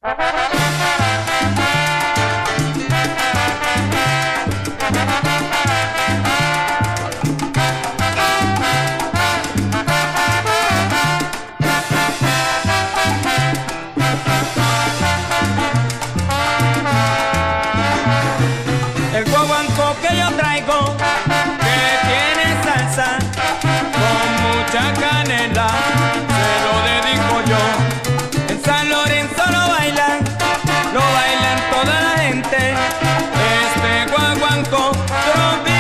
El guaguancó que yo traigo, que tiene salsa con mucha canela, se lo dedico yo. En San Lorenzo lo bailan toda la gente, este guaguancó tropical.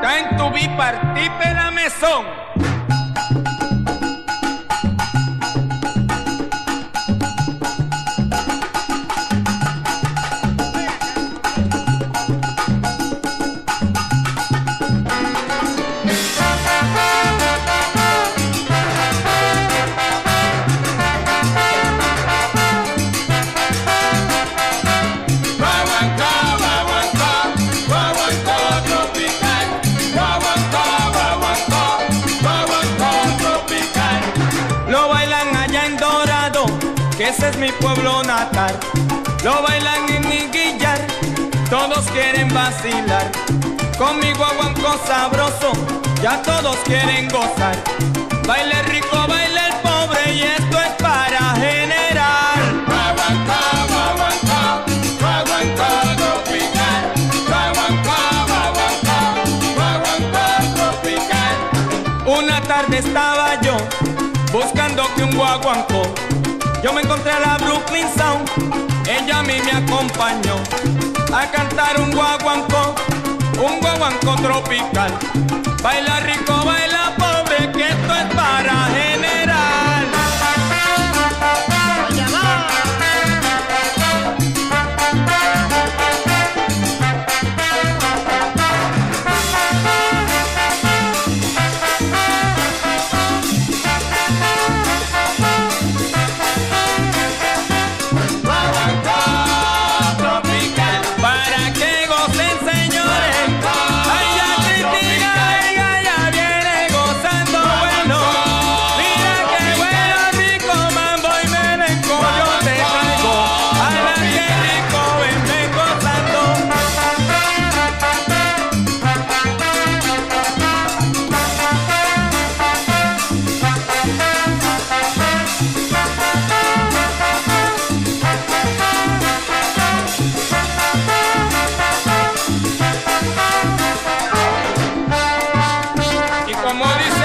En tu bipartipe la mesón. Que ese es mi pueblo natal, lo bailan en Iguillar, todos quieren vacilar, con mi guaguancó sabroso, ya todos quieren gozar, baile rico, baile el pobre y esto es para generar. Guaguancó, guaguancó, guaguancó tropical, guaguancó, guaguancó, guaguancó tropical. Una tarde estaba yo buscando que un guaguancó, yo me encontré a la Brooklyn Sound, ella a mí me acompañó a cantar un guaguancó tropical. Baila rico, baila pobre, que esto es para generar. Como dice